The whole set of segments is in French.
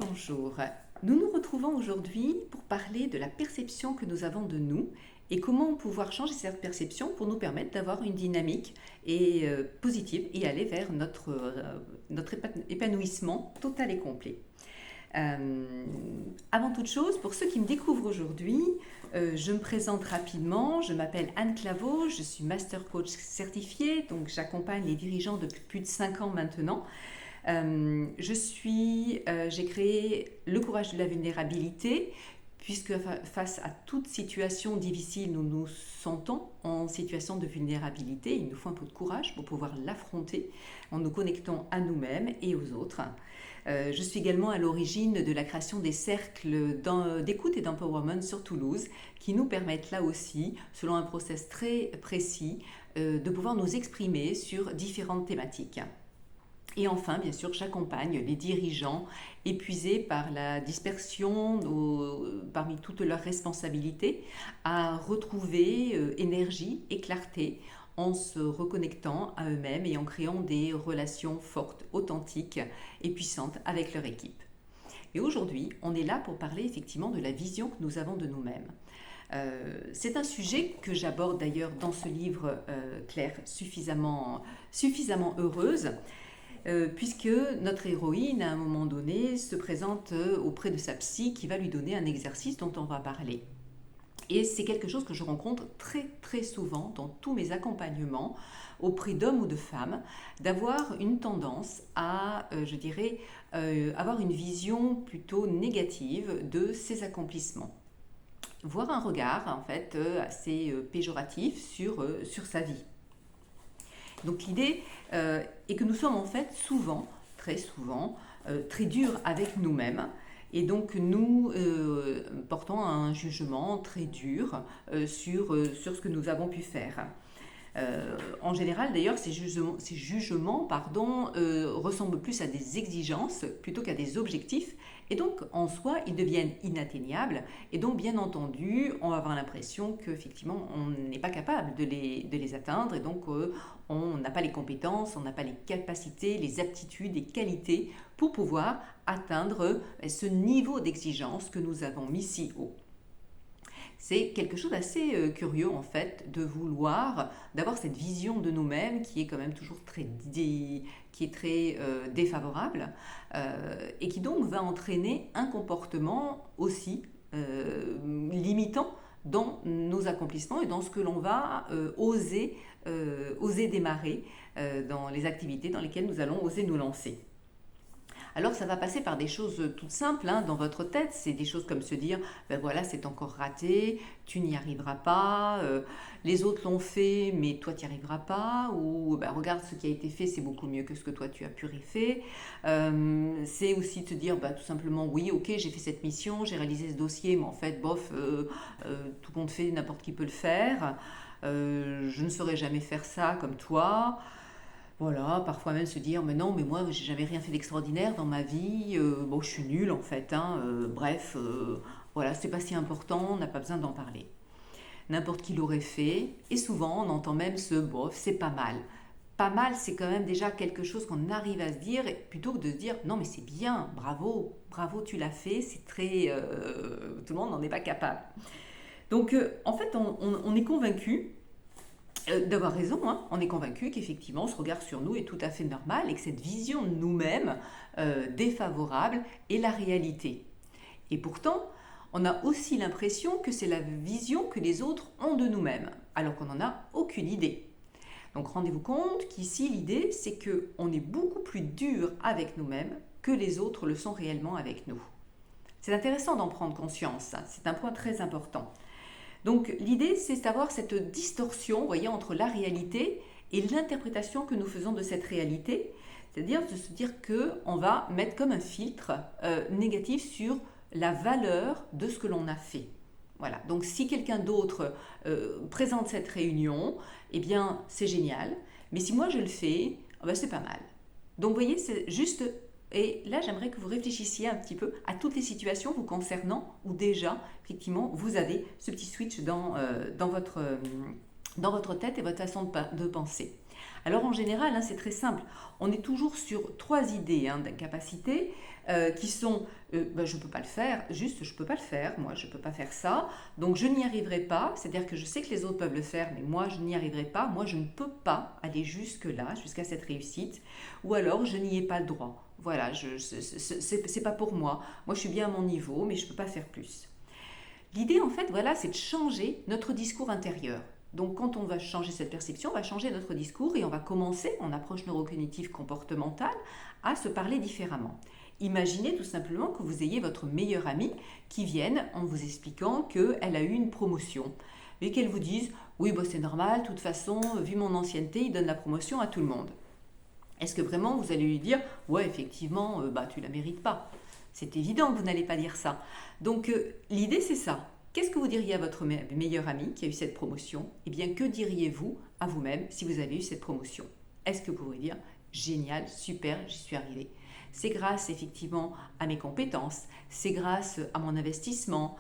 bonjour. Nous nous retrouvons aujourd'hui pour parler de la perception que nous avons de nous et comment pouvoir changer cette perception pour nous permettre d'avoir une dynamique positive et aller vers notre épanouissement total et complet. Avant toute chose, pour ceux qui me découvrent aujourd'hui, je me présente rapidement. Je m'appelle Anne Claveau, je suis Master Coach certifiée, donc j'accompagne les dirigeants depuis plus de 5 ans maintenant. J'ai créé le courage de la vulnérabilité, puisque face à toute situation difficile, nous nous sentons en situation de vulnérabilité. Il nous faut un peu de courage pour pouvoir l'affronter en nous connectant à nous-mêmes et aux autres. Je suis également à l'origine de la création des cercles d'écoute et d'empowerment sur Toulouse, qui nous permettent là aussi, selon un process très précis, de pouvoir nous exprimer sur différentes thématiques. Et enfin, bien sûr, j'accompagne les dirigeants épuisés par la dispersion parmi toutes leurs responsabilités à retrouver énergie et clarté en se reconnectant à eux-mêmes et en créant des relations fortes, authentiques et puissantes avec leur équipe. Et aujourd'hui, on est là pour parler effectivement de la vision que nous avons de nous-mêmes. C'est un sujet que j'aborde d'ailleurs dans ce livre Claire, suffisamment heureuse. Puisque notre héroïne, à un moment donné, se présente auprès de sa psy qui va lui donner un exercice dont on va parler. Et c'est quelque chose que je rencontre très très souvent dans tous mes accompagnements auprès d'hommes ou de femmes, d'avoir une tendance à, avoir une vision plutôt négative de ses accomplissements. Voire un regard en fait assez péjoratif sur sa vie. Donc l'idée est que nous sommes en fait très souvent, très durs avec nous-mêmes. Et donc nous portons un jugement très dur sur ce que nous avons pu faire. En général, d'ailleurs, ces jugements ressemblent plus à des exigences plutôt qu'à des objectifs. Et donc, en soi, ils deviennent inatteignables. Et donc, bien entendu, on va avoir l'impression qu'effectivement, on n'est pas capable de les atteindre. Et donc, on n'a pas les compétences, on n'a pas les capacités, les aptitudes et qualités pour pouvoir atteindre ce niveau d'exigence que nous avons mis si haut. C'est quelque chose d'assez curieux en fait d'avoir cette vision de nous-mêmes qui est quand même toujours très défavorable et qui donc va entraîner un comportement aussi limitant dans nos accomplissements et dans ce que l'on va oser démarrer dans les activités dans lesquelles nous allons oser nous lancer. Alors ça va passer par des choses toutes simples dans votre tête, c'est des choses comme se dire ben voilà, c'est encore raté, tu n'y arriveras pas, les autres l'ont fait mais toi tu n'y arriveras pas, ou ben, regarde ce qui a été fait, c'est beaucoup mieux que ce que toi tu as pu faire. C'est aussi de se dire tout simplement oui, ok, j'ai fait cette mission, j'ai réalisé ce dossier, mais en fait bof, tout compte fait, n'importe qui peut le faire, je ne saurais jamais faire ça comme toi. Voilà, parfois même se dire mais non, mais moi j'ai jamais rien fait d'extraordinaire dans ma vie, je suis nulle en fait, voilà, c'est pas si important, on n'a pas besoin d'en parler. N'importe qui l'aurait fait, et souvent on entend même ce bof, c'est pas mal. Pas mal, c'est quand même déjà quelque chose qu'on arrive à se dire, plutôt que de se dire non mais c'est bien, bravo, tu l'as fait, c'est très. Tout le monde n'en est pas capable. Donc en fait on est convaincu d'avoir raison, on est convaincu qu'effectivement ce regard sur nous est tout à fait normal et que cette vision de nous-mêmes défavorable est la réalité. Et pourtant, on a aussi l'impression que c'est la vision que les autres ont de nous-mêmes, alors qu'on n'en a aucune idée. Donc rendez-vous compte qu'ici l'idée c'est qu'on est beaucoup plus dur avec nous-mêmes que les autres le sont réellement avec nous. C'est intéressant d'en prendre conscience, c'est un point très important. Donc l'idée c'est d'avoir cette distorsion, entre la réalité et l'interprétation que nous faisons de cette réalité, c'est-à-dire de se dire qu'on va mettre comme un filtre négatif sur la valeur de ce que l'on a fait. Voilà. Donc si quelqu'un d'autre présente cette réunion, eh bien c'est génial, mais si moi je le fais, c'est pas mal. Donc vous voyez, c'est juste. Et là, j'aimerais que vous réfléchissiez un petit peu à toutes les situations vous concernant où déjà, effectivement, vous avez ce petit switch dans votre tête et votre façon de penser. Alors en général, c'est très simple. On est toujours sur 3 idées d'incapacité qui sont je ne peux pas le faire, juste je ne peux pas le faire, moi je ne peux pas faire ça, donc je n'y arriverai pas, c'est-à-dire que je sais que les autres peuvent le faire, mais moi je n'y arriverai pas, moi je ne peux pas aller jusque-là, jusqu'à cette réussite, ou alors je n'y ai pas le droit. Voilà, c'est pas pour moi. Moi, je suis bien à mon niveau, mais je ne peux pas faire plus. L'idée, en fait, voilà, c'est de changer notre discours intérieur. Donc, quand on va changer cette perception, on va changer notre discours et on va commencer, en approche neurocognitive comportementale, à se parler différemment. Imaginez tout simplement que vous ayez votre meilleure amie qui vienne en vous expliquant qu'elle a eu une promotion et qu'elle vous dise « Oui, c'est normal, de toute façon, vu mon ancienneté, il donne la promotion à tout le monde. » Est-ce que vraiment vous allez lui dire « Ouais, effectivement, tu la mérites pas ?» C'est évident que vous n'allez pas dire ça. Donc, l'idée, c'est ça. Qu'est-ce que vous diriez à votre meilleur ami qui a eu cette promotion? Eh bien, que diriez-vous à vous-même si vous avez eu cette promotion? Est-ce que vous pourriez dire « Génial, super, j'y suis arrivé ». C'est grâce effectivement à mes compétences, c'est grâce à mon investissement,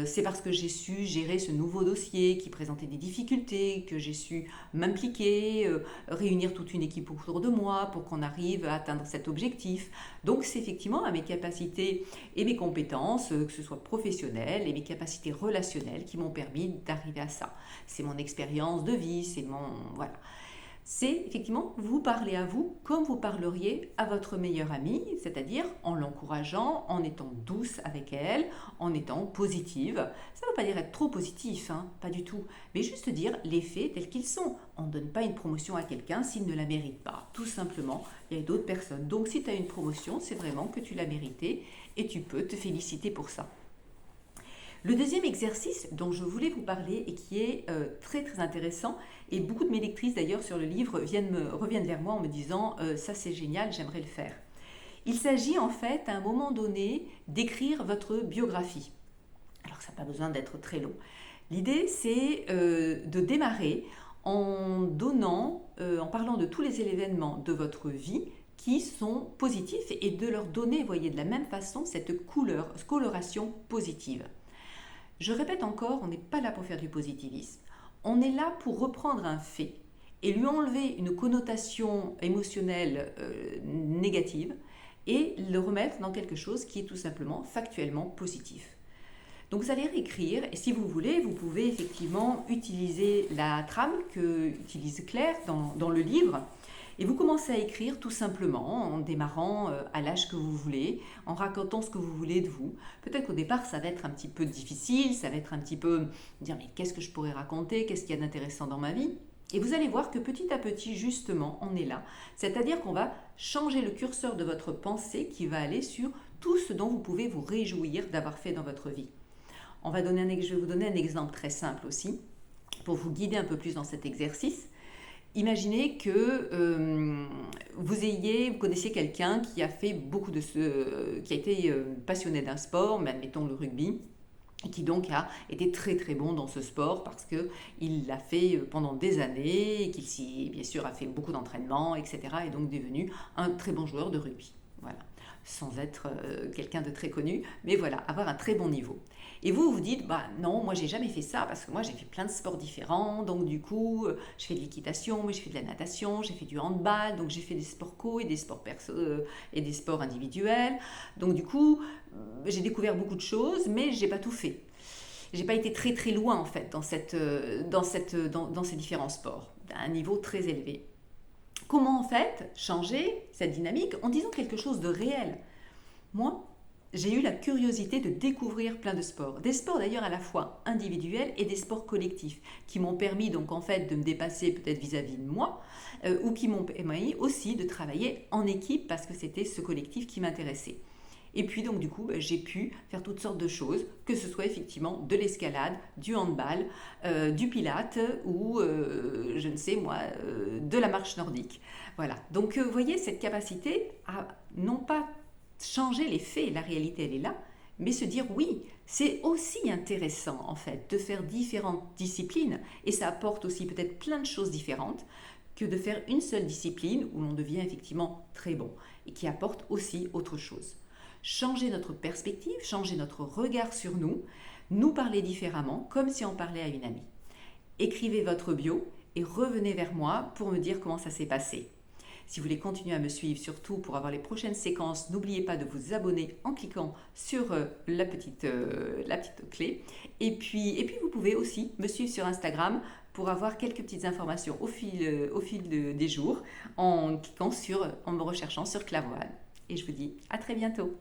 c'est parce que j'ai su gérer ce nouveau dossier qui présentait des difficultés, que j'ai su m'impliquer, réunir toute une équipe autour de moi pour qu'on arrive à atteindre cet objectif. Donc c'est effectivement à mes capacités et mes compétences, que ce soit professionnelles et mes capacités relationnelles qui m'ont permis d'arriver à ça. C'est mon expérience de vie, c'est mon... Voilà. C'est effectivement vous parler à vous comme vous parleriez à votre meilleure amie, c'est-à-dire en l'encourageant, en étant douce avec elle, en étant positive. Ça ne veut pas dire être trop positif, pas du tout, mais juste dire les faits tels qu'ils sont. On ne donne pas une promotion à quelqu'un s'il ne la mérite pas. Tout simplement, il y a d'autres personnes. Donc si tu as une promotion, c'est vraiment que tu l'as méritée et tu peux te féliciter pour ça. Le deuxième exercice dont je voulais vous parler et qui est très très intéressant, et beaucoup de mes lectrices d'ailleurs sur le livre reviennent vers moi en me disant ça c'est génial, j'aimerais le faire. Il s'agit en fait à un moment donné d'écrire votre biographie. Alors ça n'a pas besoin d'être très long. L'idée c'est de démarrer en parlant de tous les événements de votre vie qui sont positifs et de leur donner, voyez, de la même façon cette coloration positive. Je répète encore, on n'est pas là pour faire du positivisme. On est là pour reprendre un fait et lui enlever une connotation émotionnelle négative et le remettre dans quelque chose qui est tout simplement factuellement positif. Donc vous allez réécrire et si vous voulez, vous pouvez effectivement utiliser la trame qu'utilise Claire dans le livre. Et vous commencez à écrire tout simplement en démarrant à l'âge que vous voulez, en racontant ce que vous voulez de vous. Peut-être qu'au départ, ça va être un petit peu difficile, ça va être un petit peu dire mais qu'est-ce que je pourrais raconter, qu'est-ce qu'il y a d'intéressant dans ma vie? Et vous allez voir que petit à petit, justement, on est là. C'est-à-dire qu'on va changer le curseur de votre pensée qui va aller sur tout ce dont vous pouvez vous réjouir d'avoir fait dans votre vie. Je vais vous donner un exemple très simple aussi, pour vous guider un peu plus dans cet exercice. Imaginez que vous connaissiez quelqu'un qui a fait qui a été passionné d'un sport, mais admettons le rugby, et qui donc a été très très bon dans ce sport parce qu'il l'a fait pendant des années, et qu'il bien sûr a fait beaucoup d'entraînement, etc. et donc devenu un très bon joueur de rugby. Voilà. Sans être quelqu'un de très connu, mais voilà, avoir un très bon niveau. Et vous vous dites, non, moi j'ai jamais fait ça parce que moi j'ai fait plein de sports différents, donc du coup je fais de l'équitation, mais je fais de la natation, j'ai fait du handball, donc j'ai fait des sports co et des sports et des sports individuels, donc du coup j'ai découvert beaucoup de choses, mais j'ai pas tout fait. J'ai pas été très très loin en fait dans ces différents sports, à un niveau très élevé. Comment en fait changer cette dynamique en disant quelque chose de réel? Moi, j'ai eu la curiosité de découvrir plein de sports. Des sports d'ailleurs à la fois individuels et des sports collectifs qui m'ont permis donc en fait de me dépasser peut-être vis-à-vis de moi ou qui m'ont permis aussi de travailler en équipe parce que c'était ce collectif qui m'intéressait. Et puis donc du coup, j'ai pu faire toutes sortes de choses, que ce soit effectivement de l'escalade, du handball, du pilate ou je ne sais moi, de la marche nordique. Voilà, donc vous voyez cette capacité à non pas changer les faits, la réalité elle est là, mais se dire oui, c'est aussi intéressant en fait de faire différentes disciplines et ça apporte aussi peut-être plein de choses différentes que de faire une seule discipline où l'on devient effectivement très bon et qui apporte aussi autre chose. Changer notre perspective, changer notre regard sur nous, nous parler différemment comme si on parlait à une amie. Écrivez votre bio et revenez vers moi pour me dire comment ça s'est passé. Si vous voulez continuer à me suivre, surtout pour avoir les prochaines séquences, n'oubliez pas de vous abonner en cliquant sur la petite clé. Et puis vous pouvez aussi me suivre sur Instagram pour avoir quelques petites informations au fil des jours en me recherchant sur Clavoine. Et je vous dis à très bientôt.